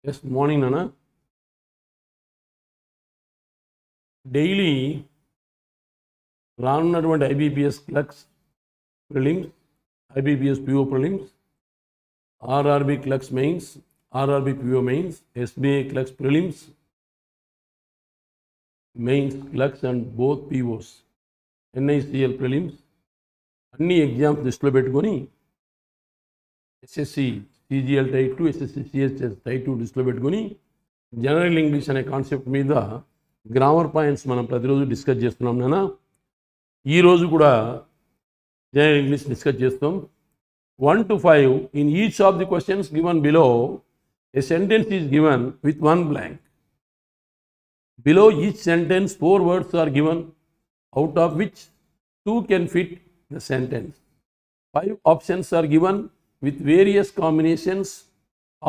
Yes, morning, Nana. Daily రానున్నటువంటి IBPS clerks prelims, IBPS PO prelims, RRB clerks mains, RRB PO mains, SBI clerks prelims, mains clerks and both POs, NICL prelims అన్ని exams దృష్టిలో పెట్టుకొని SSC CGL type 2, SSC CHS type 2 దృష్టిలో పెట్టుకొని general English అనే concept మీద grammar points మనం ప్రతిరోజు discuss చేస్తున్నాం నాన్న. ఈరోజు కూడా జనరల్ ఇంగ్లీష్ డిస్కస్ చేస్తాం. 1 to 5 in each of the questions given below, a sentence is given with one blank. Below each sentence 4 words are given, out of which 2 can fit the sentence. 5 options are given with various combinations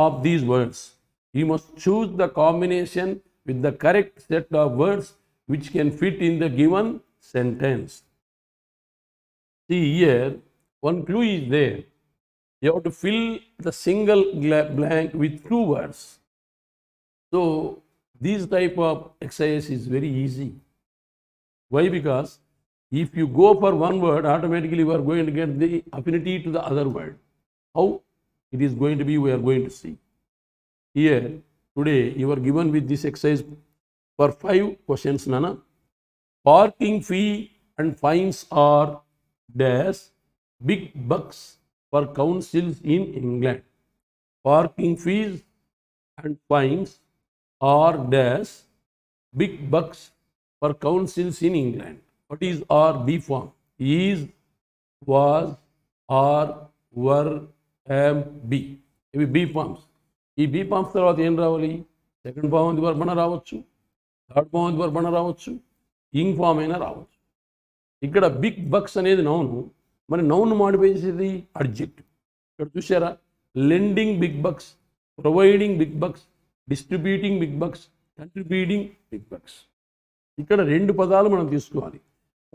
of these words. You must choose the combination with the correct set of words which can fit in the given sentence. See here, one clue is there. You have to fill the single blank with 2 words. So, this type of exercise is very easy. Why? Because if you go for one word, automatically you are going to get the affinity to the other word. How it is going to be, we are going to see. Here, today, you are given with this exercise for 5 questions, Nana. Parking fee and fines are dash big bucks for councils in England. Parking fees and fines are dash big bucks for councils in England. What is R? B form. Is, was, are, were, am, be. ఇవి be forms. ఈ be forms తర్వాత ఏం రావాలి? Second form అది వర్బన రావచ్చు, third form అది వర్బన రావచ్చు, ing form అయినా రావచ్చు. ఇక్కడ బిగ్ బక్స్ అనేది నౌను, మరి నౌన్ మాడిఫై చేసేది అడ్జెక్టివ్. ఇక్కడ చూసారా, lending big bucks, providing big bucks, distributing big bucks, contributing big bucks. ఇక్కడ 2 పదాలు మనం తీసుకోవాలి.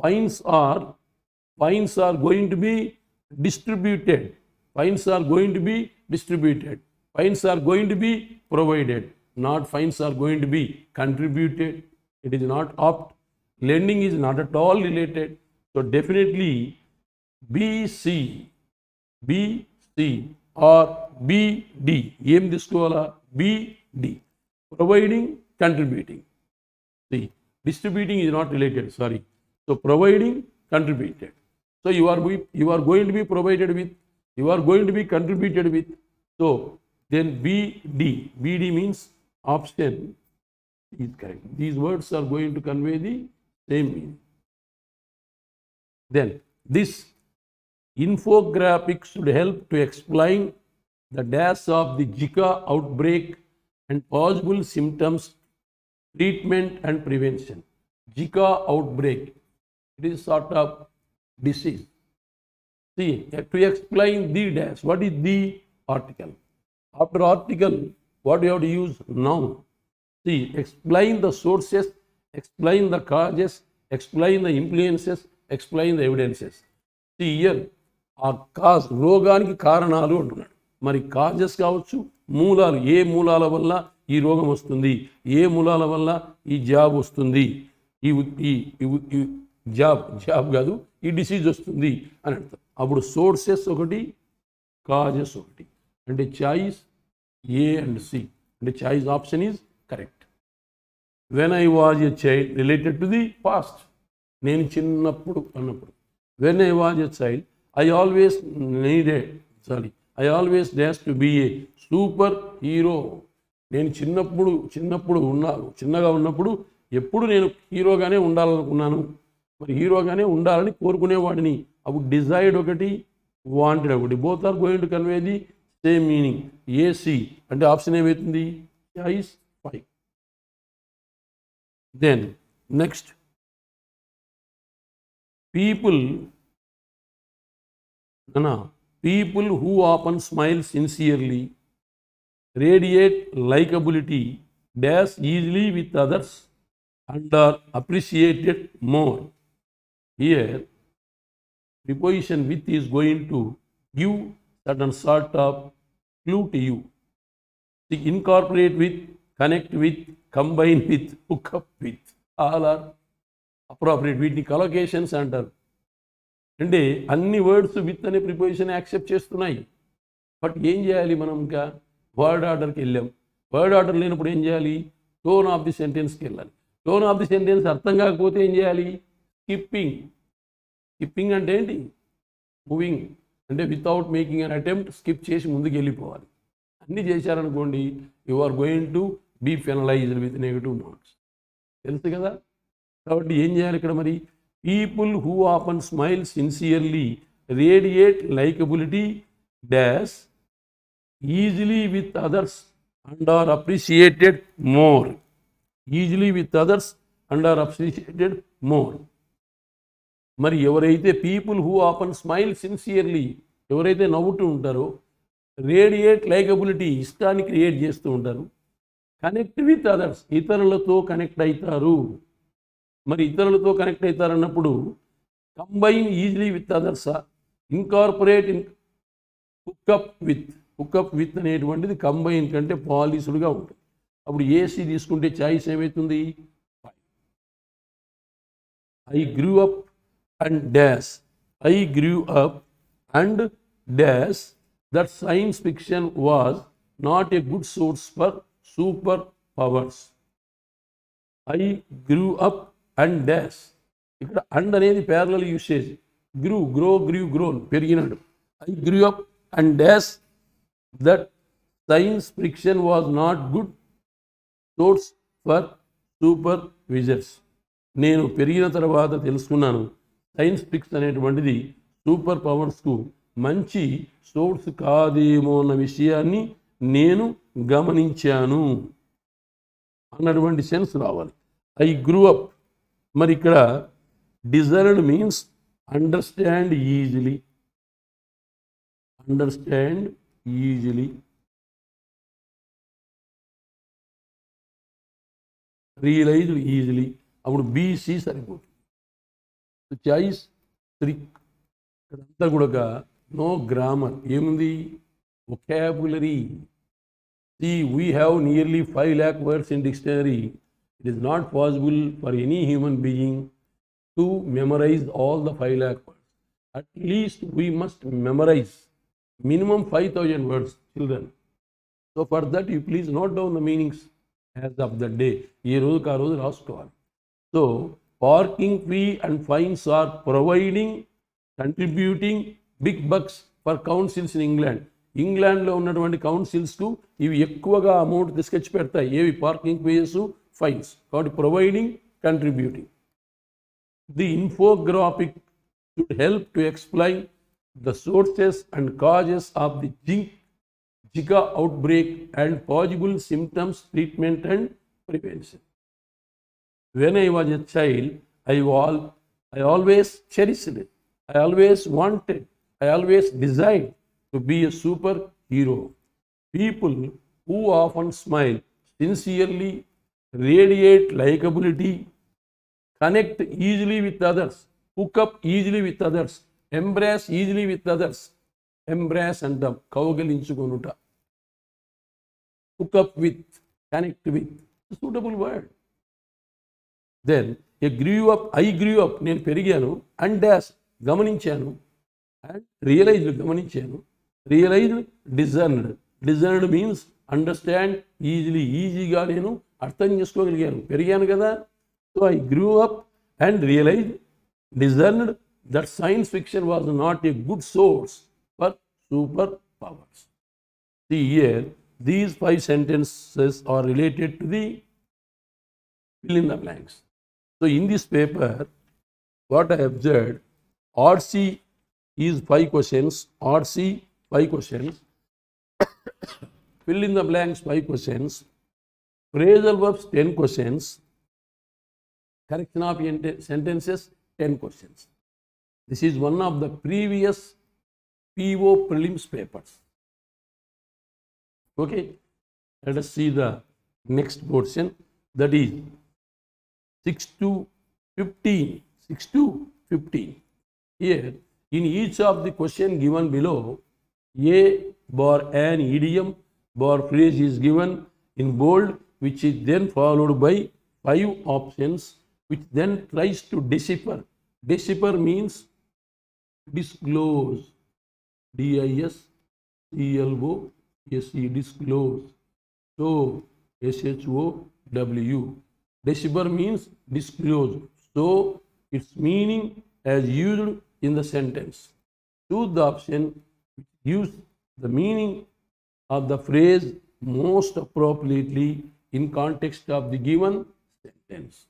Fines are going to be distributed, fines are going to be distributed, fines are going to be provided, not fines are going to be contributed. It is not opt. Lending is not at all related. So definitely BC or BD. Em తీసుకోవాలా? BD. Providing, contributing. See, distributing is not related, sorry. So providing, contributed. So you are going to be provided with, you are going to be contributed with. So then BD means option is correct. These words are going to convey the same meaning. Then this infographic should help to explain the dash of the Zika outbreak and possible symptoms, treatment and prevention. Zika outbreak, it is sort of disease. See, to explain the dash, what is the article? After article, what you have to use? Noun. See, explain the sources, explain the causes, explain the influences, explain the evidences. See here, ఆ cause, రోగానికి కారణాలు అంటున్నాడు. మరి causes కావచ్చు, మూలాలు, ఏ మూలాల వల్ల ఈ రోగం వస్తుంది, ఏ మూలాల వల్ల ఈ జాబ్ వస్తుంది, ఈ జాబ్ కాదు, ఈ డిసీజ్ వస్తుంది అని అర్థం. అప్పుడు సోర్సెస్ ఒకటి, కాజెస్ ఒకటి. అంటే చాయిస్ ఏ అండ్ సి. అంటే choice option is correct. When I was a child related to the past. నేను చిన్నప్పుడు అన్నప్పుడు. When I was a child I always dash to be a superhero. నేను చిన్నగా ఉన్నప్పుడు ఎప్పుడు నేను హీరోగానే ఉండాలనుకున్నాను. మరి హీరోగానే ఉండాలని కోరుకునేవాడిని. అప్పుడు డిజైర్డ్ ఒకటి, వాంటెడ్ ఒకటి. Both are going to convey the same meaning. AC అంటే ఆప్షన్ ఏమవుతుంది? Choice 5. Then next, people who often smile sincerely, radiate likability, dash easily with others and are appreciated more. Here, preposition with is going to give certain sort of clue to you. See, incorporate with, connect with, combine with, hook up with, all are appropriate. వీటిని collocations అంటారు. అంటే అన్ని words with అనే preposition accept చేస్తున్నాయి. But ఏం చేయాలి మనం? ఇంకా వర్డ్ ఆర్డర్కి వెళ్ళాం. వర్డ్ ఆర్డర్ లేనప్పుడు ఏం చేయాలి? టోన్ ఆఫ్ ది సెంటెన్స్కి వెళ్ళాలి. టోన్ ఆఫ్ ది సెంటెన్స్ అర్థం కాకపోతే ఏం చేయాలి? స్కిప్పింగ్. స్కిప్పింగ్ అంటే ఏంటి? మూవింగ్ అంటే without making an attempt skip చేసి ముందుకు వెళ్ళిపోవాలి. అన్నీ చేశారనుకోండి, you are going to be penalised with negative marks. తెలుసు కదా? కాబట్టి ఏం చేయాలి ఇక్కడ మరి? People who often smile sincerely radiate likability dash easily with others and are appreciated more. Easily with others and are appreciated more. మరి ఎవరైతే people who often smile sincerely, ఎవరైతే నవ్వుతూ ఉంటారో, రేడియేట్ లైకబిలిటీ ఇష్టాన్ని క్రియేట్ చేస్తూ ఉంటారు, కనెక్ట్ విత్ అదర్స్ ఇతరులతో connect అవుతారు. మరి ఇతరులతో కనెక్ట్ అవుతారన్నప్పుడు కంబైన్ ఈజీలీ విత్ అదర్సా, ఇన్కార్పొరేట్ హుక్అప్ విత్ అనేటువంటిది కంబైన్ కంటే పాలిష్డ్గా ఉంటుంది. అప్పుడు ఏసీ తీసుకుంటే చాయిస్ ఏమవుతుంది? I grew up and dash. I grew up and dash that science fiction was not a good source for super powers. I grew up and dash. ఇక్కడ and అనేది parallel usage. Grown పెరిగినాడు. I grew up and dash that science fiction was not good source for super wizards. నేను పెరిగిన తర్వాత తెలుసుకున్నాను science fiction అనేటువంటిది super పవర్స్కు మంచి source కాదేమో అన్న విషయాన్ని నేను గమనించాను అన్నటువంటి సెన్స్ రావాలి. I grew up. మరి ఇక్కడ discerned means understand easily. Understand easily. Realized easily. అప్పుడు బీసీ సరిపోతుంది. చాయిస్ 3. ఇక్కడంతా కూడా నో గ్రామర్. ఏముంది? Vocabulary. See, we have nearly 5 lakh words in dictionary. It is not possible for any human being to memorize all the 5 lakh words. At least we must memorize minimum 5,000 words, children. So for that you please note down the meanings as of the day. Ee roju ka roju raskoవాలి. So parking fee and fines are contributing big bucks for councils in England. ఇంగ్లాండ్లో ఉన్నటువంటి కౌన్సిల్స్కు ఇవి ఎక్కువగా amount తీసుకొచ్చి పెడతాయి. ఏవి? Parking fees, fines. కాబట్టి providing, contributing. The infographic should help to explain the sources and causes of the Zika outbreak and possible symptoms, treatment and prevention. When I was a child I always cherished it. I always wanted. I always desired to be a superhero. People who often smile sincerely, radiate likability, connect easily with others, hook up easily with others, embrace easily with others. Embrace and kavagalinchukonuta. Hook up with, connect with, a suitable word. Then I grew up, నేను పెరిగాను, and dash గమనించాను, and realized గమనించాను, realized discerned means understand easily, ఈజీగా నేను అర్థం చేసుకోగలిగాను, పెరిగాను కదా. So I grew up and realized, discerned that science fiction was not a good source for superpowers. See here, these 5 sentences are related to the fill in the blanks. So in this paper, what I observed, RC is 5 questions, RC 5 questions, fill in the blanks 5 questions, phrasal verbs 10 questions, correction of sentences 10 questions. This is one of the previous PO prelims papers. Okay, let us see the next portion, that is 6 to 15. Here, in each of the question given below, A bar an idiom, bar phrase is given in bold, which is then followed by 5 options, which then tries to decipher. Decipher means disclose. D-I-S-C-L-O-S-E, disclose. So, S-H-O-W. Decipher means disclose. So, its meaning as used in the sentence. Choose the option which gives the meaning of the phrase most appropriately in context of the given sentence.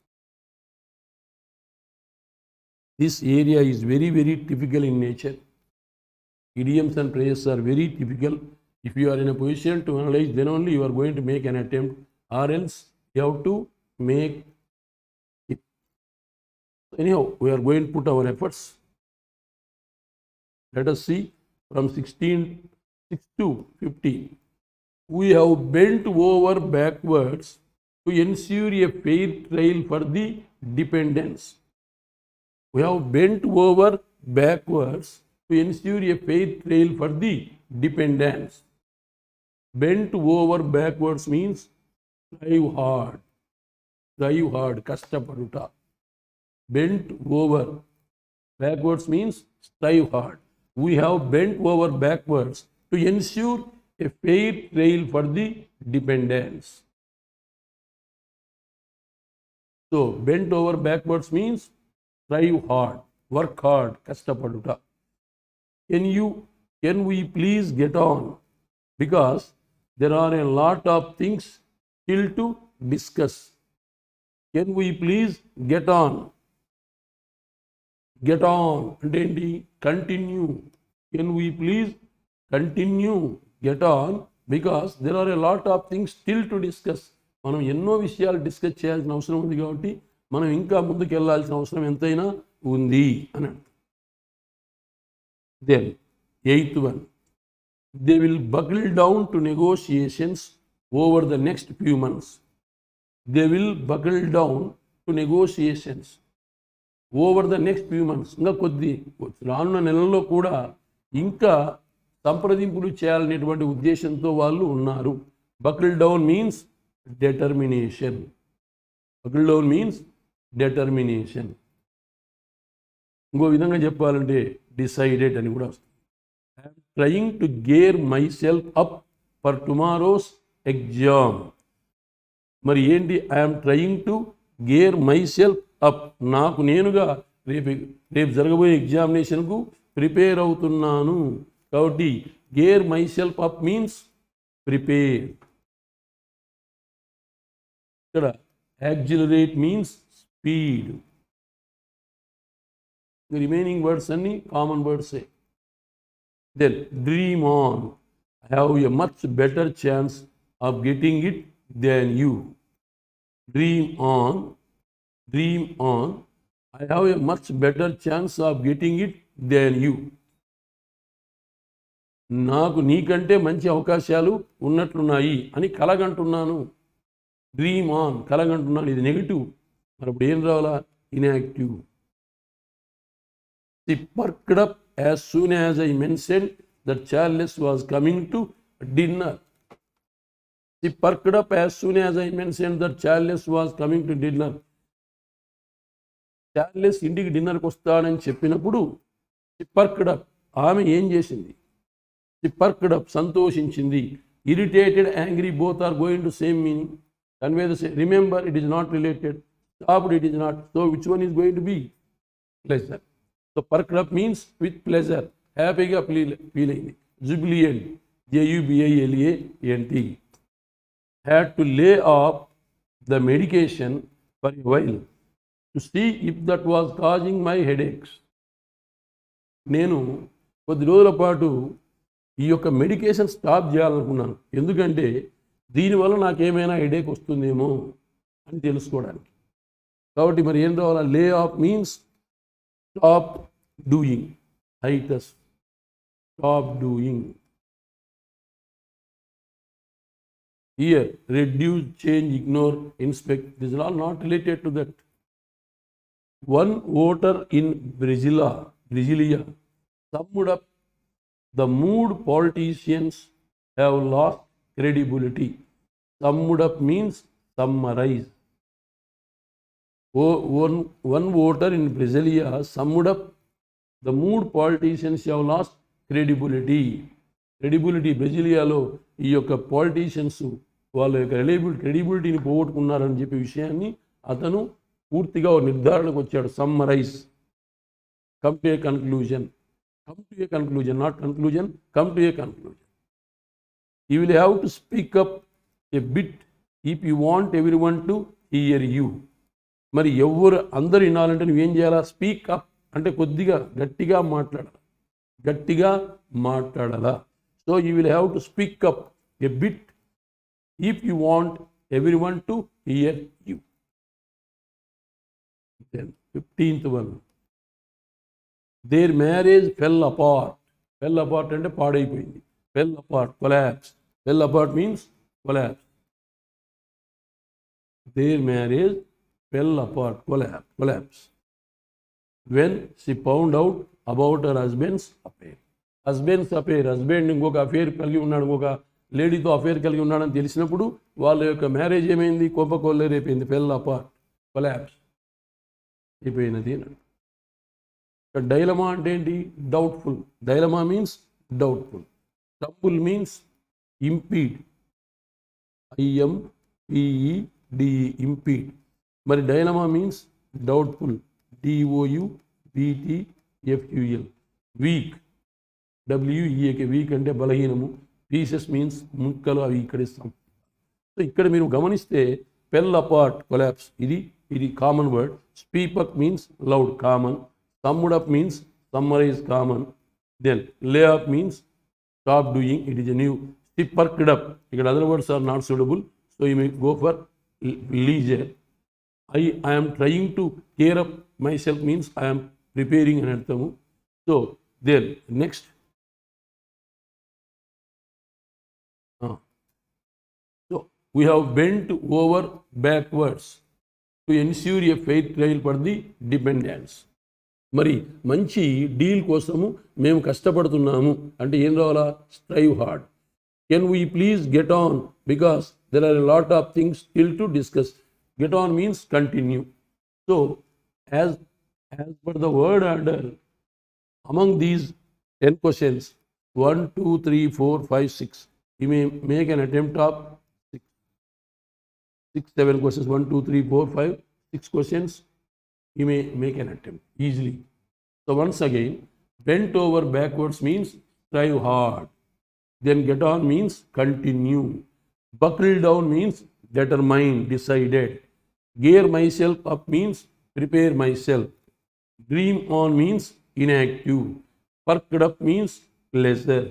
This area is very, very typical in nature. Idioms and phrases are very typical. If you are in a position to analyze, then only you are going to make an attempt, or else you have to make it. Anyhow, we are going to put our efforts. Let us see from 6 to 15. We have bent over backwards to ensure a fair trial for the dependents. We have bent over backwards to ensure a fair trial for the dependents. Bent over backwards means strive hard. Strive hard, kashtapaduta. Bent over backwards means strive hard. We have bent over backwards to ensure a fair trial for the dependents. So, bent over backwards means strive hard, work hard, kashtapaduta. Can we please get on? Because there are a lot of things still to discuss. Can we please get on? Get on. Continue. Can we please continue? Get on. Because there are a lot of things still to discuss. మనం ఎన్నో విషయాలు discuss చేయాల్సిన అవసరం ఉంది కాబట్టి మనం ఇంకా ముందుకు వెళ్ళాల్సిన అవసరం ఎంతైనా ఉంది అని. Then, 8th one. They will buckle down to negotiations over the next few months. They will buckle down to negotiations over the next few months. ఇంకా కొద్ది రానున్న నెలల్లో కూడా ఇంకా సంప్రదింపులు చేయాలనేటువంటి ఉద్దేశంతో వాళ్ళు ఉన్నారు. Buckle down means determination. Buckle down means determination. ఇంకో విధంగా చెప్పాలంటే డిసైడెడ్ అని కూడా వస్తుంది. I am trying to gear myself up for tomorrow's exam. మరి ఏంటి? I am trying to gear myself up. నాకు నేనుగా రేపు జరగబోయే ఎగ్జామినేషన్కు ప్రిపేర్ అవుతున్నాను. కాబట్టి gear myself up means prepare. ఇక్కడ accelerate means speed. The remaining words are common words. Then dream on. I have a much better chance of getting it than you. Dream on. Dream on. I have a much better chance of getting it than you. నాకు నీకంటే మంచి అవకాశాలు ఉన్నట్లున్నాయి అని కలగంటున్నాను. Dream on, కలగంటున్నాను. ఇది negative. మరి అప్పుడు ఏం రావాలా? Inactive. She perked up as soon as I mentioned that Charles was coming to dinner. She perked up as soon as I mentioned that Charles was coming to dinner. Charles ఇంటికి డిన్నర్కి వస్తాడని చెప్పినప్పుడు she perked up, ఆమె ఏం చేసింది? She perked up, సంతోషించింది. Irritated, angry, both are going to same meaning. Convey the same. Remember, it is not related. Stopped, it is not. So which one is going to be? Pleasure. So perked up means with pleasure. Happyగా feel అయింది. Jubilant. Jubilant. Had to lay off the medication for a while to see if that was causing my headaches. నేను కొద్ది రోజుల పాటు ఈ యొక్క medication stop చేయాలనుకున్నాను. ఎందుకంటే దీనివల్ల నాకేమైనా హెడేక్ వస్తుందేమో అని తెలుసుకోవడానికి. కాబట్టి మరి ఏం రావాలా? Lay off means stop doing. Hiatus. Stop doing. Here, reduce, change, ignore, inspect. This is all not related to that. One voter in Brasilia summed up the mood politicians have lost credibility. Summed up means summarize. One voter in Brasilia summed up the mood politicians have lost credibility. Credibility బ్రెజిలియాలో ఈ యొక్క politicians వాళ్ళ యొక్క క్రెడిబిలిటీని పోగొట్టుకున్నారని చెప్పే విషయాన్ని అతను పూర్తిగా నిర్ధారణకు వచ్చాడు. Summarise, come to a conclusion, not conclusion, come to a conclusion. You will have to speak up a bit if you want everyone to hear you. మరి ఎవరు అందరు వినాలంటే నువ్వేం చేయాలా? స్పీక్ అప్ అంటే కొద్దిగా గట్టిగా మాట్లాడాలా. So you will have to speak up a bit if you want everyone to hear you. Then 15th one, their marriage fell apart అంటే పాడైపోయింది. Fell apart, collapse. Fell apart means collapse. Their marriage fell apart, collapse. When she found out about her husband's affair. Husband ఇంకొక affair కలిగి ఉన్నాడు, ఇంకొక లేడీతో affair కలిగి ఉన్నాడని తెలిసినప్పుడు వాళ్ళ యొక్క మ్యారేజ్ ఏమైంది? కొల్లేరైపోయింది. ఫెల్ అపార్ట్, కొలాప్స్ అయిపోయినది. డైలమా అంటే ఏంటి? Doubtful. Dilemma means doubtful. Trouble means impede, IMPEDE, impede. మరి dilemma means doubtful, DOUBTFUL. Weak, WEAK, weak అంటే బలహీనము. పీసెస్ మీన్స్ ముక్కలు, అవి ఇక్కడ ఇస్తాం. సో ఇక్కడ మీరు గమనిస్తే ఫెల్ అపార్ట్, కొలాప్స్, ఇది common word. Speak up means loud, common. Summed up means summarize, common. Then lay up means stop doing, it is a new. Perked up, ఇక్కడ other words are not suitable, so you may go for leisure. I am trying to care up myself means I am preparing అని అర్థము. So then next, so we have bent over backwards to ensure a fair trial for the defendants. మరి మంచి deal కోసము మేము కష్టపడుతున్నాము అంటే ఏం రావాలా? Strive hard. Can we please get on because there are a lot of things still to discuss. Get on means continue. So as per the word order, among these 10 questions, 1, 2, 3, 4, 5, 6, you may make an attempt of 7 questions. 1, 2, 3, 4, 5, 6 questions, you may make an attempt easily. So once again, bent over backwards means strive hard. Then get on means continue. Buckle down means determined, decided. Gear myself up means prepare myself. Dream on means inactive. Perked up means pleasure.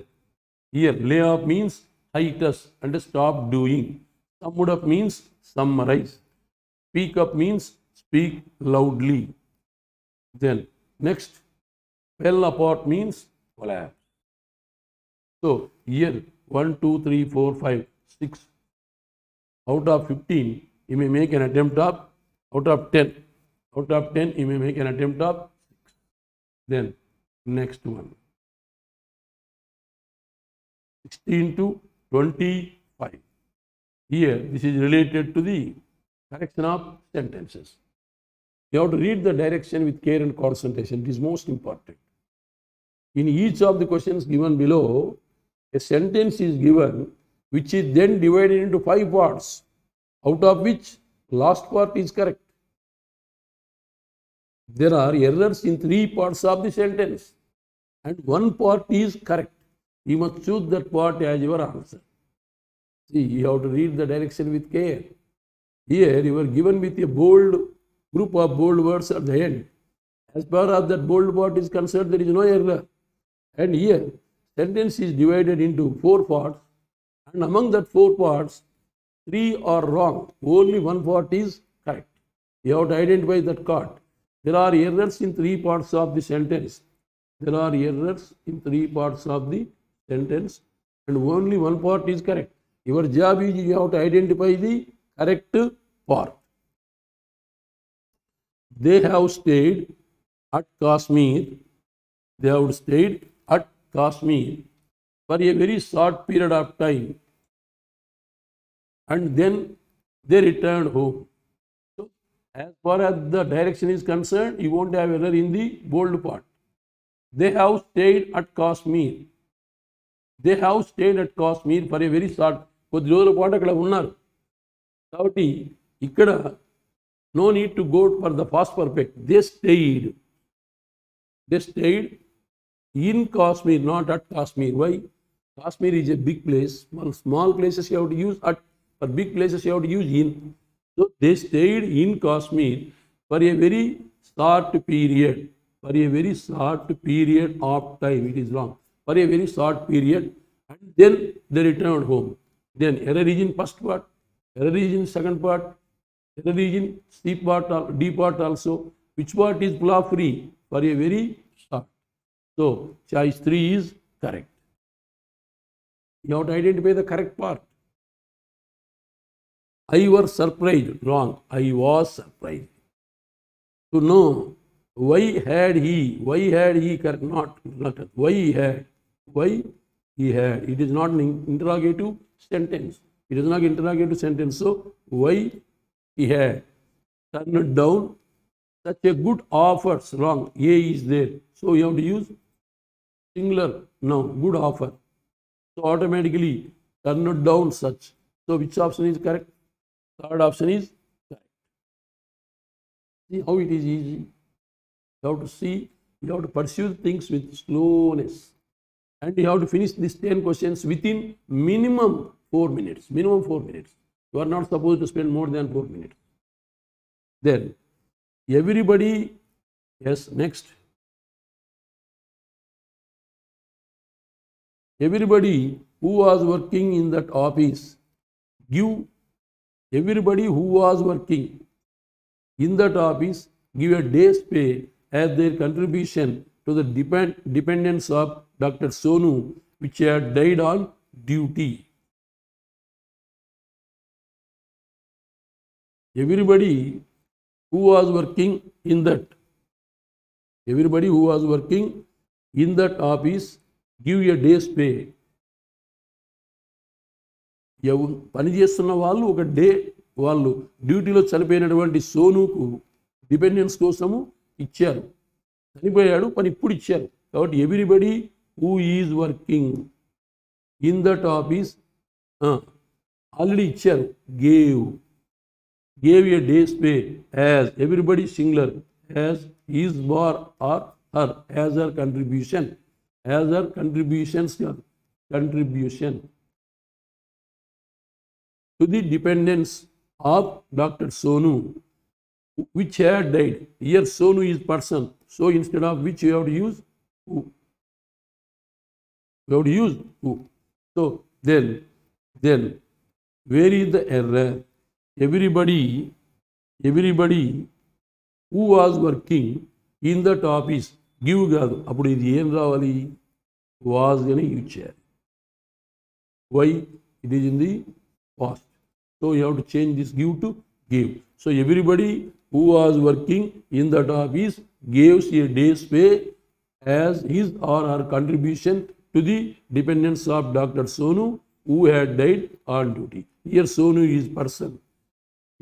Here, lay off means hiatus and stop doing. Summed up means summarize. Speak up means speak loudly. Then next, fell apart means collapse. So here 1, 2, 3, 4, 5, 6. Out of 15, you may make an attempt of, out of 10, you may make an attempt of 6. Then next one, 16 to 25. Here, this is related to the correction of sentences. You have to read the direction with care and concentration. It is most important. In each of the questions given below, a sentence is given which is then divided into 5 parts, out of which last part is correct. There are errors in 3 parts of the sentence and 1 part is correct. You must choose that part as your answer. See, you have to read the direction with care. Here you are given with a bold group of bold words at the end. As far as that bold part is concerned, there is no error. And here, sentence is divided into 4 parts, and among that 4 parts, 3 are wrong. Only 1 part is correct. You have to identify that part. There are errors in 3 parts of the sentence. There are errors in 3 parts of the sentence, and only 1 part is correct. Your job is you have to identify the correct part. They have stayed at Kashmir. They have stayed at Kashmir for a very short period of time. and then they returned home. So as far as the direction is concerned, you won't have error in the bold part. They have stayed at Kashmir. They have stayed at Kashmir for a very short. కొద్ది రోజుల పాటు అక్కడ ఉన్నారు కాబట్టి ఇక్కడ no need to go for the past perfect. They stayed in Kashmir, not at Kashmir. Why? Kashmir is a big place. Small places you have to use at, for big places you have to use in. So they stayed in Kashmir for a very short period. For a very short period of time. It is wrong. For a very short period, and then they returned home. Then error is in first part, error is in second part, error is in C part or D part also. Which part is flaw free? For a very short. So choice 3 is correct. You have to identify the correct part. I was surprised. Wrong. I was surprised. To know why had he correct, not why he had. It is not an interrogative sentence. It is not an interrogative sentence. So why he had turned down such a good offer. Wrong. A is there. So you have to use singular noun. Good offer. So automatically turned down such. So which option is correct? Third option is correct. See how it is easy. You have to see, you have to pursue things with slowness. And you have to finish these 10 questions within minimum 4 minutes. Minimum 4 minutes. You are not supposed to spend more than 4 minutes. Then, everybody, yes, next. Everybody who was working in that office, everybody who was working in that office, give a day's pay as their contribution to the dependents of Dr. Sonu, which had died on duty. Everybody who was working in that office, give a day's pay. పనిచేస్తున్న వాళ్ళు ఒక day వాళ్ళు డ్యూటీలో చనిపోయినటువంటి సోనుకు dependence కోసము ఇచ్చారు. చనిపోయాడు పని ఇప్పుడు ఇచ్చారు. కాబట్టి everybody who is working in that office already ఇచ్చారు. gave a day's pay as everybody singular as his or her as her contribution to the dependents of Dr. Sonu, which had died. Here Sonu is person. So instead of which you have to use who. You have to use who. So then where is the error? Everybody who was working in that office give కాదు. అప్పుడు ఇది ఏం రావాలి? was అని use చేయాలి. Why? It is in the past. So you have to change this give to give. So everybody who was working in that office gives a day's pay as his or her contribution to the dependents of Dr. Sonu who had died on duty. Here Sonu is person.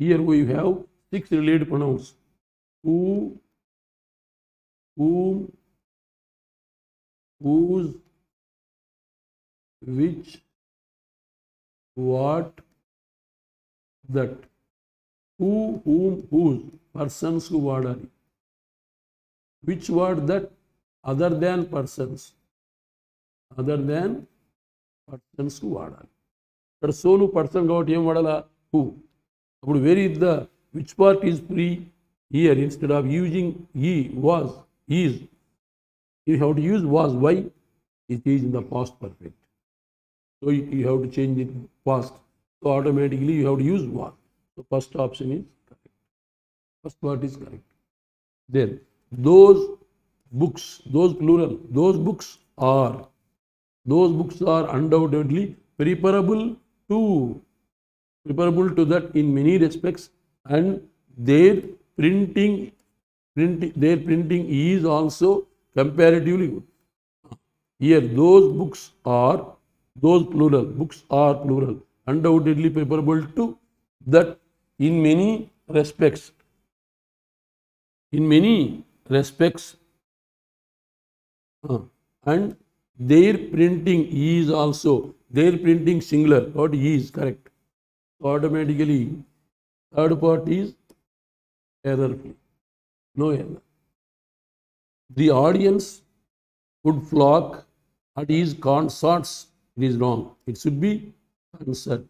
Here we have 6 related pronouns. Who, whom, whose, which, what, that. Who, whom, whose. Persons who వాడాలి. Which word? That. Other than persons. Other than persons who వాడాలి. ఇక్కడ Sonu person కాబట్టి ఏం వాడాలా? Who. అప్పుడు where is the, which part is free? Here instead of using he, was, is, you have to use was. Why? It is in the past perfect. So you have to change it past. So automatically you have to use was. So first option is correct. First part is correct. Then those books, those plural, those books are undoubtedly preferable to that in many respects, and their printing is also comparatively good. Here those books are, those plural, books are plural, undoubtedly preferable to that in many respects. In many respects, and their printing is also, their printing singular, what is correct. Automatically, third part is error free, no error. The audience would flock at his concerts. It is wrong. It should be concert.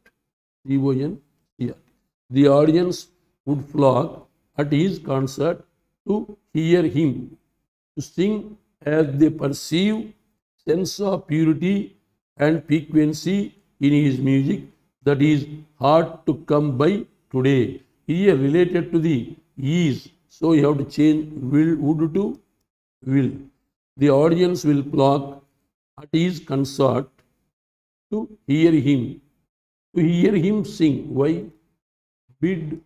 CONCERT. The audience would flock at his concert to hear him, to sing as they perceive sense of purity and piquancy in his music that is hard to come by today. Here related to the is, so you have to change will, would to will. The audience will flock at his concert to hear him sing. Why? Bid,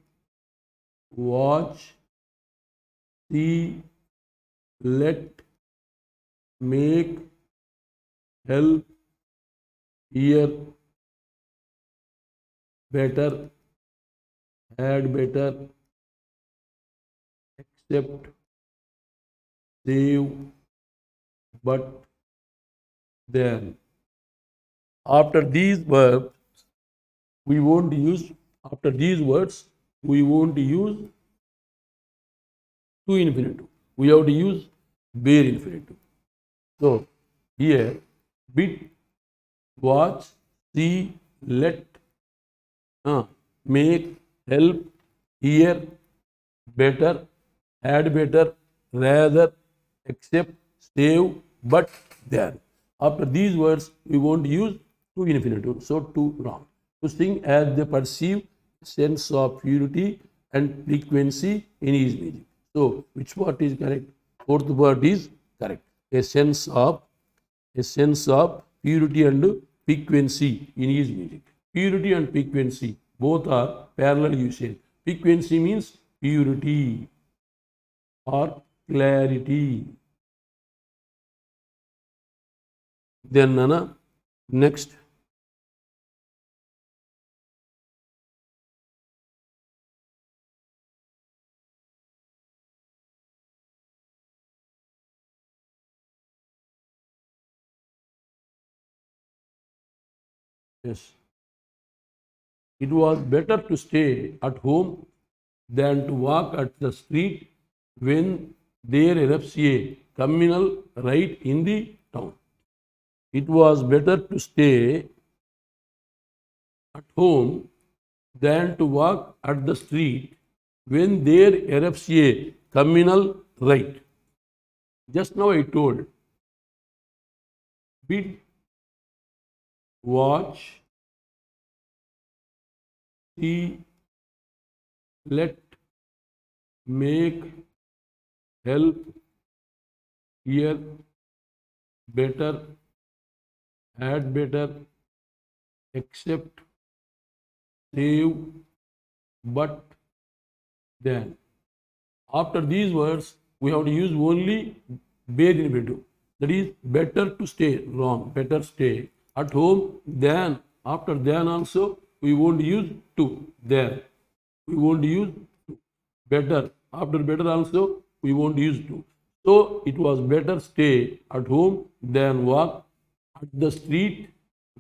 watch, see, let, make, help, hear, better, had better, accept, save, but, then. After these verbs, we won't use, after these words, we won't use to infinitive. We have to use bare infinitive. So, here, bid, watch, see, let, make, help, hear, better, had better, rather, accept, save, but, then. After these words, we won't use to infinitive. So, to wrong. To sing as they perceive sense of purity and frequency in his music. So, which part is correct? Fourth part is correct. A sense of purity and frequency in his music. Purity and frequency both are parallel usage. Frequency means purity or clarity. Then Nana, next. Yes. It was better to stay at home than to walk at the street when there erupts a communal riot in the town. It was better to stay at home than to walk at the street when there erupts a communal riot. Just now I told, bid, watch, see, let, make, help, hear, better, had better, accept, save, but, then. After these words, we have to use only bare infinitive. That is, better to stay, wrong, better stay at home than. After than also, we won't use to, there. We won't use to. Better. After better also, we won't use to. So, it was better stay at home than walk at the street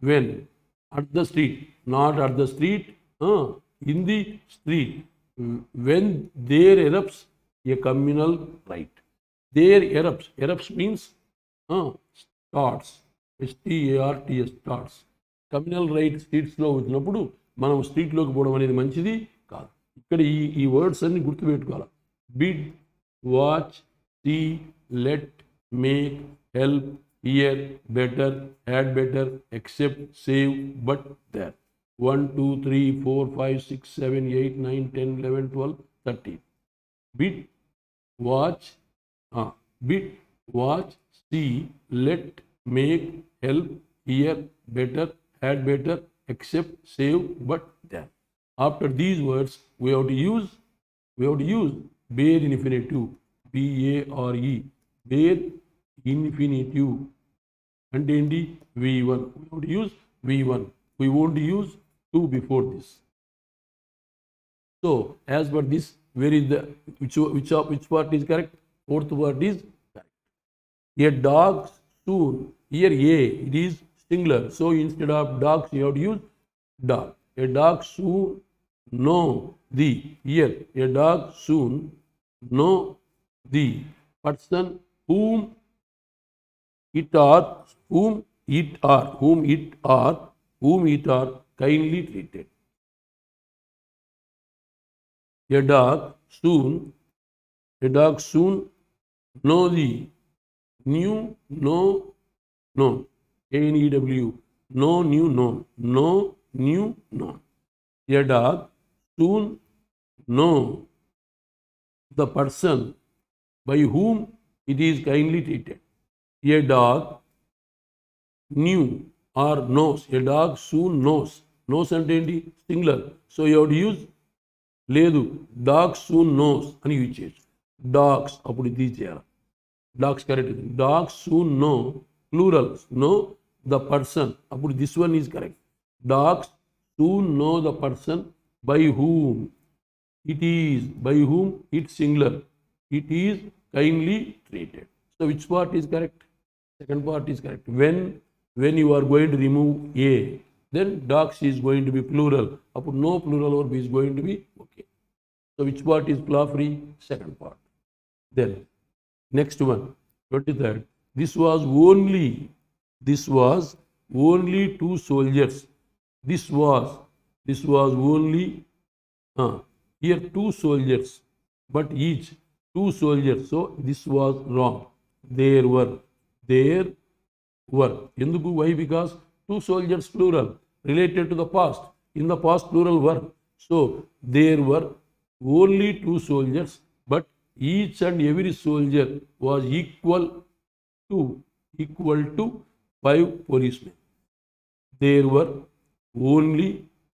when. At the street, not at the street, in the street. When there erupts a communal riot. There erupts means starts. STARTS, starts. Communal riot స్ట్రీట్స్లో వచ్చినప్పుడు మనం స్ట్రీట్లోకి పోవడం అనేది మంచిది కాదు. ఇక్కడ ఈ words అన్ని గుర్తుపెట్టుకోవాలి. Bid, watch, see, let, make, help, hear, better, had better, except, save, but, there. 1, 2, 3, 4, 5, 6, 7, 8, 9, 10, 11, 12, 13. Bid, watch, see, let, make, help, hear, better, had better, accept, save, but, then. After these words, we have to use bare infinitive, BARE, bare infinitive. And V1, we have to use V1. We won't use 2 before this. So as per this, where is the which part is correct? Fourth part is correct. A dog soon. Here A, it is singular. So instead of dogs, you have to use dog. A dog soon know the. Here a dog soon know the person whom it are kindly treated. A dog soon know the new no known. ANEW, no new known. No new known. A dog soon know the person by whom it is kindly treated. A dog knew or knows. A dog soon knows. Knows అంటే ఏంటి? Singular. So you have to use లేదు. Dog soon knows అని use చేయొచ్చు. Dogs అప్పుడు ఇది చేయాలి. Dogs correct. Dogs soon know plural. Know the person. అప్పుడు this one is correct. Dogs soon know the person by whom it is. By whom it's singular. It is kindly treated. So which part is correct? Second part is correct. When you are going to remove A, then dogs is going to be plural. Upon no plural verb is going to be okay. So which part is flaw free? Second part. Then next one, 23rd. This was only 2 soldiers. This was only here 2 soldiers, but each 2 soldiers. So this was wrong. There were. Enduku? Why? Because 2 soldiers plural related to the past. In the past plural verb. So there were only 2 soldiers, but each and every soldier was equal to 5 policemen. There were only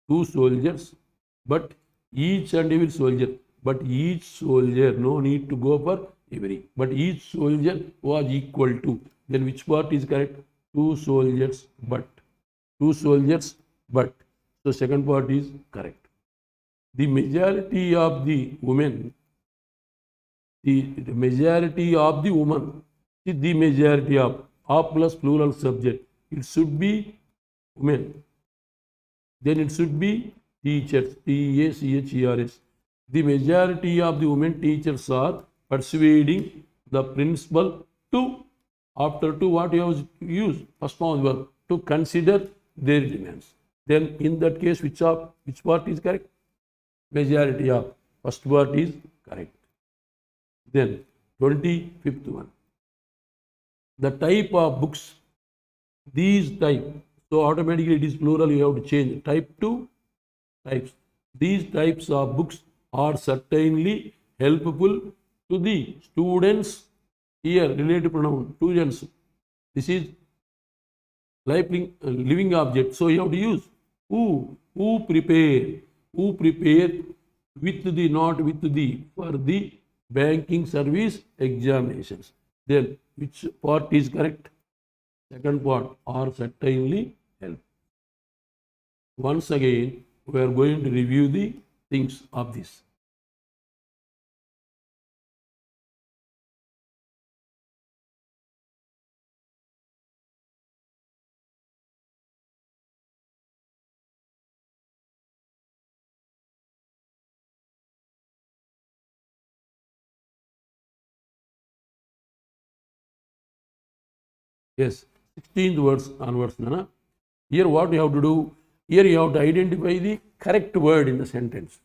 2 soldiers, but each and every soldier. But each soldier, no need to go for every. But each soldier was equal to. Then which part is correct? 2 soldiers, but. 2 soldiers, but. So second part is correct. The majority of the women. The majority of the women. The majority of plus plural subject. It should be women. Then it should be teachers. TACHERS. The majority of the women teachers are persuading the principal to, after to what you have used, first form verb, to consider their demands. Then in that case, which part is correct? Majority of. First part is correct. Then 25th one. The type of books. These type. So automatically it is plural, you have to change. Type to types. These types of books are certainly helpful to the students. Here relative pronoun, students. This is living object. So you have to use who prepare with the, not with the, for the banking service examinations. Then which part is correct? Second part, are certainly help. Once again, we are going to review the things of this. Yes, 16th words onwards, Nana. Here what you have to do? Here you have to identify the correct word in the sentence.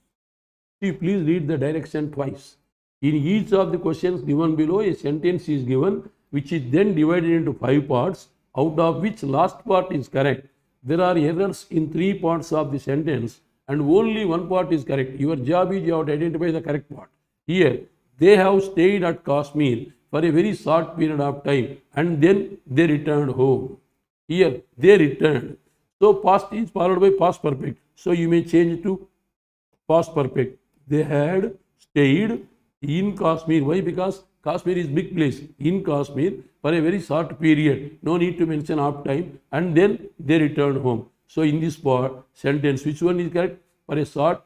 See, please read the direction twice. In each of the questions given below, a sentence is given, which is then divided into 5 parts, out of which last part is correct. There are errors in 3 parts of the sentence, and only 1 part is correct. Your job is you have to identify the correct part. Here, they have stayed at Kashmir for a very short period of time, and then they returned home. Here, they returned. So past is followed by past perfect. So you may change it to past perfect. They had stayed in Kashmir. Why? Because Kashmir is big place. In Kashmir for a very short period. No need to mention half time. And then they returned home. So in this part sentence, which one is correct? For a short,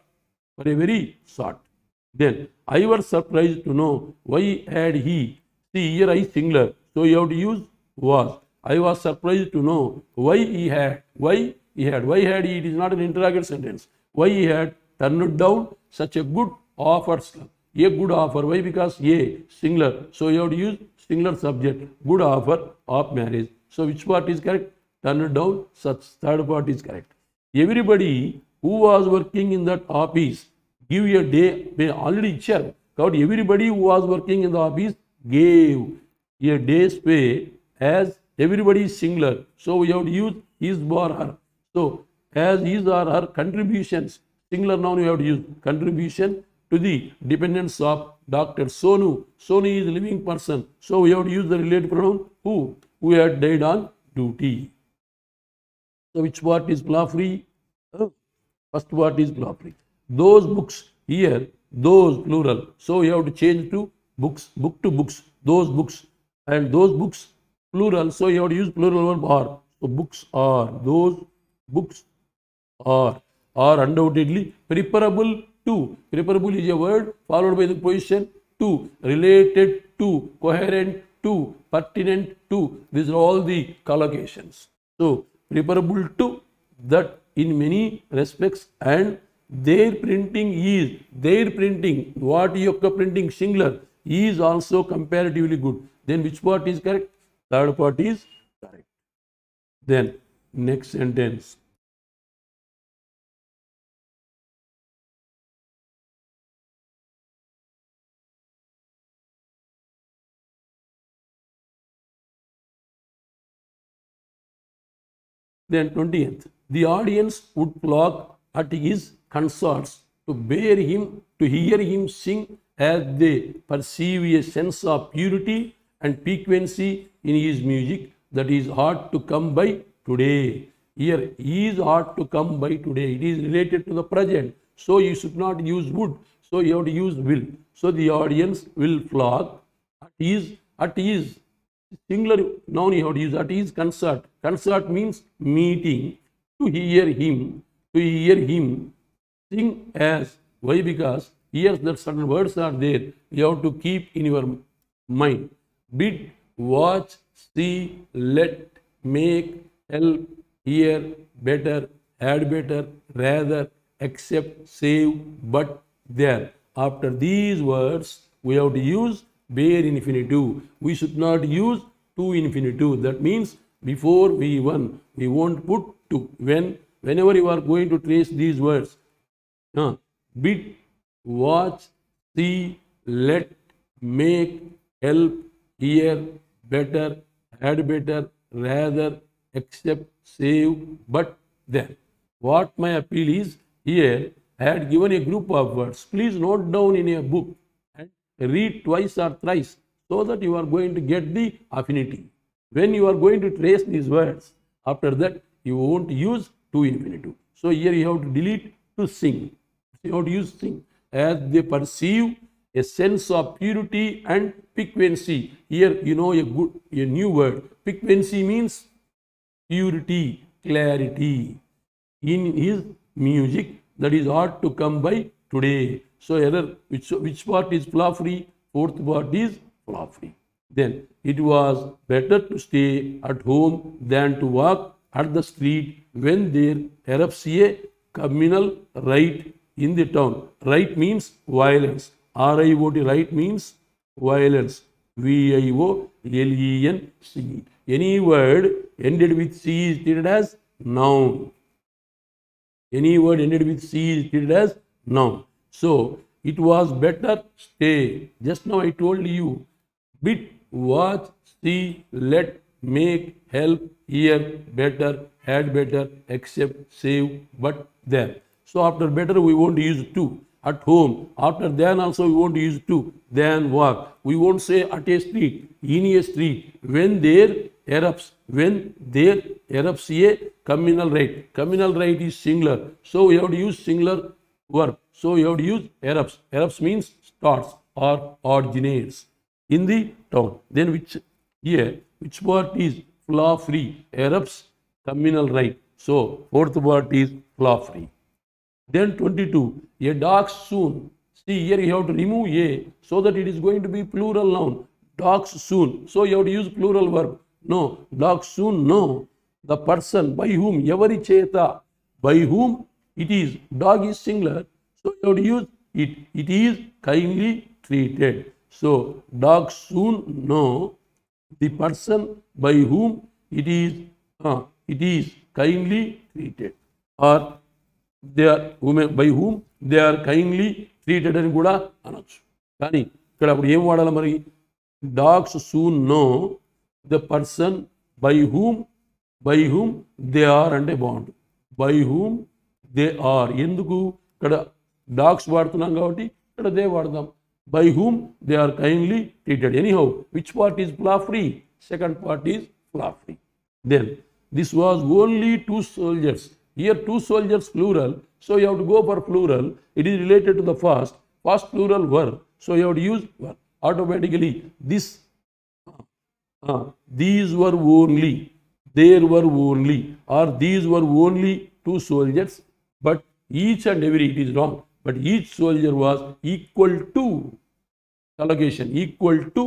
for a very short. Then I was surprised to know why had he. See here I singular, so you have to use was. I was surprised to know why he had. Why he had? Why had he? It is not an interrogative sentence. Why he had turned down such a good offer. A good offer. Why? Because a singular. So you have to use singular subject. Good offer of marriage. So which part is correct? Turned down such. Third part is correct. Everybody who was working in that office give a day. Already ichcharu. కాబట్టి everybody who was working in the office gave a day's pay as everybody is singular. So we have to use his or her. So as his or her contributions, singular noun we have to use contribution to the dependents of Dr. Sonu. Sonu is a living person. So we have to use the related pronoun who had died on duty. So which part is flaw free? First part is flaw free. Those books here, those plural. So you have to change to books, book to books, those books, and those books plural. So you have to use plural verb are. So books are, those books are undoubtedly preferable to. Preferable is a word followed by the position to, related to, coherent to, pertinent to. These are all the collocations. So preferable to that in many respects, and their printing is, their printing, what yokka printing singular, is also comparatively good. Then which part is correct? Third part is correct. Then next sentence. Then 20th. The audience would flock at his concerts to hear him sing, as they perceive a sense of purity and piquancy in his music that is hard to come by today. Here, is hard to come by today. It is related to the present. So you should not use would. So you have to use will. So the audience will flock at his singular noun you have to use at his concert. Concert means meeting, to hear him sing as. Why? Because here that certain words are there. You have to keep in your mind. Bid, watch, see, let, make, help, hear, better, had better, rather, accept, save, but, there. After these words, we have to use bare infinitive. We should not use to infinitive. That means before V1, we won't put to. Whenever you are going to trace these words, bid, watch, see, let, make, help, hear, better, had better, rather, accept, save, but, then. What my appeal is, here I had given a group of words. Please note down in a book and read twice or thrice so that you are going to get the affinity. When you are going to trace these words, after that you won't use to infinitive. So here you have to delete to sing. You have to use sing. As they perceive a sense of purity and piquancy. Here you know a new word. Piquancy means purity, clarity. In his music that is hard to come by today. So error, which part is flaw free? Fourth part is flaw free. Then it was better to stay at home than to walk at the street when there erupts a communal riot in the town. Riot means violence. R-I-O-T, riot means violence. V-I-O-L-E-N-C. Any word ended with C is treated as noun. Any word ended with C is treated as noun. So it was better stay. Just now I told you, bid, watch, see, let, make, help, hear, better, had better, accept, save, but, there. So after better we won't use to. At home, after then also we won't use to. Then walk. We won't say at a street, in a street. When there erupts a communal right. Communal right is singular. So we have to use singular verb. So we have to use erupts. Erupts means starts or originates in the town. Then which part is flaw free? Erupts, communal right. So fourth part is flaw free. Then 22, a dog soon. See here you have to remove a so that it is going to be plural noun. Dogs soon. So you have to use plural verb. No, dogs soon, no. The person by whom, every cheta, by whom it is. Dog is singular. So you have to use it. It is kindly treated. So dog soon, no. The person by whom it is kindly treated. Or they are by whom they are kindly treated అని కూడా అనొచ్చు. కానీ ఇక్కడ అప్పుడు ఏం వాడాలి మరి? Dogs soon know the person by whom they are అంటే బాగుంటుంది. By whom they are. ఎందుకు ఇక్కడ డాగ్స్ వాడుతున్నాం కాబట్టి ఇక్కడ దే వాడదాం. By whom they are kindly treated. Anyhow which part is flaw free? Second part is flaw free. Then this was only 2 soldiers. Here 2 soldiers plural, so you have to go for plural. It is related to the first plural verb, so you have to use verb. Automatically this these were only, there were only, or these were only 2 soldiers, but each and every, it is wrong, but each soldier was equal to, collocation, equal to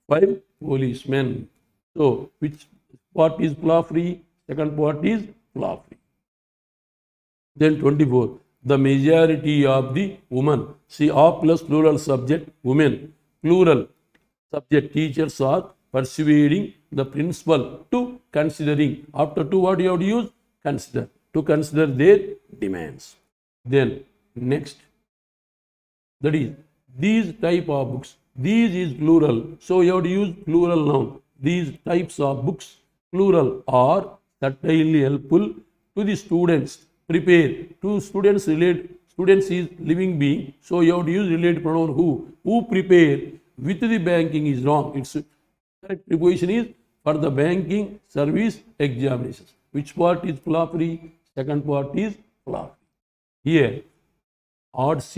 5 policemen. So which part is flaw free? Second part is flaw free. Then 24, the majority of the women. See, of plus plural subject women, plural subject teachers are persuading the principal to considering. After 2, what you have to use? Consider. To consider their demands. Then next, that is these type of books. These is plural, so you have to use plural noun. These types of books, plural, are certainly helpful to the students. Prepare. To students, relate. Students is living being, so you have to use related pronoun who. Who prepare with the banking is wrong. Its correct preposition is for the banking service examinations. Which part is flaw free? Second part is flaw free. Here, odd C,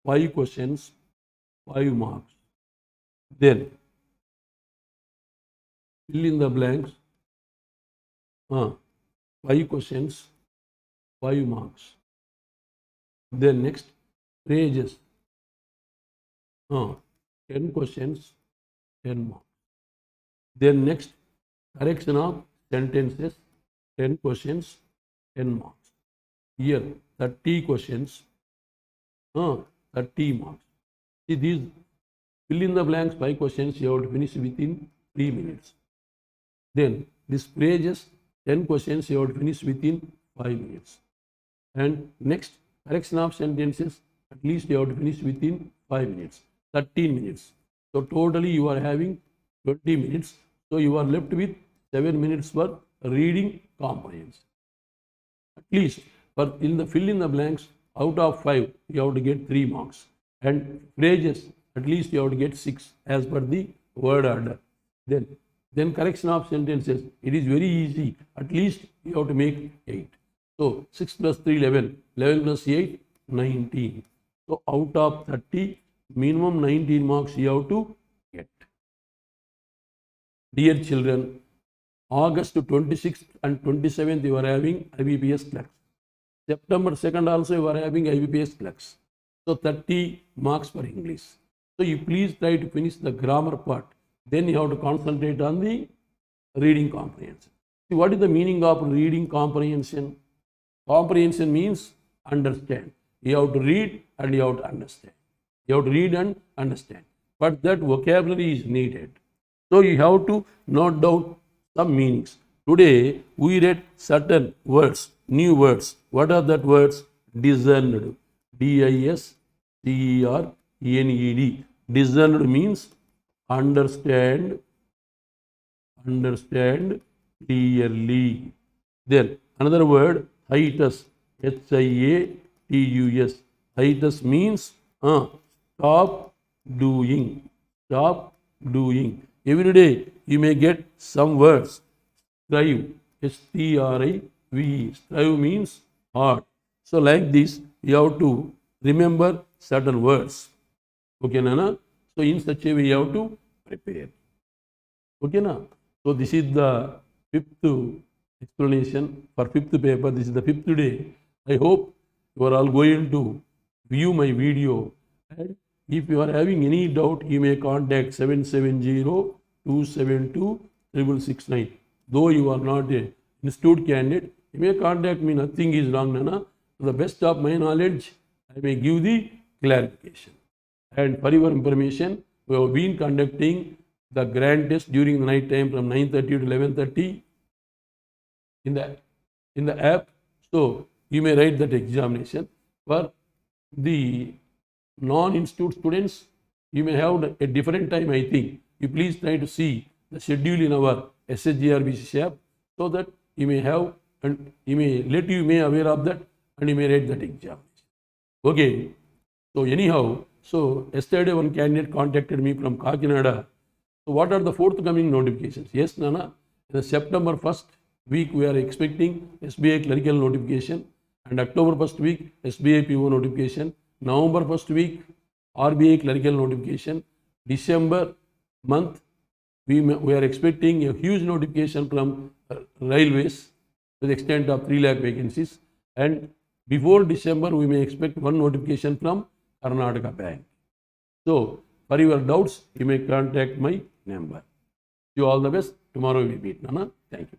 5 questions, 5 marks. Then fill in the blanks. 5 questions, 5 marks. Then next, pages. 10 questions, 10 marks. Then next, correction of sentences, 10 questions, 10 marks. Here, 30 questions, 30 marks. See these, fill in the blanks, 5 questions, you have to finish within 3 minutes. Then this pages, 10 questions you have to finish within 5 minutes. And next, correction of sentences, at least you have to finish within 5 minutes, 13 minutes. So totally you are having 20 minutes. So you are left with 7 minutes for reading comprehension. At least for in the fill in the blanks, out of 5 you have to get 3 marks. And phrases, at least you have to get 6 as per the word order. Then correction of sentences, it is very easy. At least you have to make 8. So 6 plus 3, 11. 11 plus 8, 19. So out of 30, minimum 19 marks you have to get. Dear children, August 26th and 27th you are having IBPS class. September 2nd also you are having IBPS class. So 30 marks for English. So you please try to finish the grammar part. Then you have to concentrate on the reading comprehension. See, what is the meaning of reading comprehension? Comprehension means understand. You have to read and you have to understand. You have to read and understand. But that vocabulary is needed. So you have to note down some meanings. Today we read certain words, new words. What are that words? Discerned. D-I-S-C-E-R-N-E-D. Discerned means understand clearly. Then another word, hiatus, H-I-A-T-U-S. Hiatus means stop doing. Every day you may get some words. Strive, S-T-R-I-V-E. Strive means hard. So like this, you have to remember certain words. Okay, Nana? So in such a way you have to prepare. Okay, na? So this is the 5th explanation for 5th paper. This is the 5th day. I hope you are all going to view my video, and if you are having any doubt, you may contact 770-272-6669. Though you are not a institute candidate, you may contact me. Nothing is wrong, Nana. To the best of my knowledge, I may give the clarification. And for your information, we have been conducting the grand test during the night time from 9:30 to 11:30 in the app. So you may write that examination. For the non-institute students, you may have a different time, I think. You please try to see the schedule in our SHGRBC app, so that you may have, and you may aware of that, and you may write that examination. Okay. So anyhow, so yesterday one candidate contacted me from Kakinada. So what are the forthcoming notifications? Yes, Nana, in the September 1st week we are expecting SBI clerical notification, and October 1st week SBI PO notification, November 1st week RBI clerical notification, December month we are expecting a huge notification from railways to the extent of 3 lakh vacancies, and before December we may expect one notification from Karnataka Bank. So for your doubts, you may contact my number. You all the best. Tomorrow we meet, Nana. Thank you.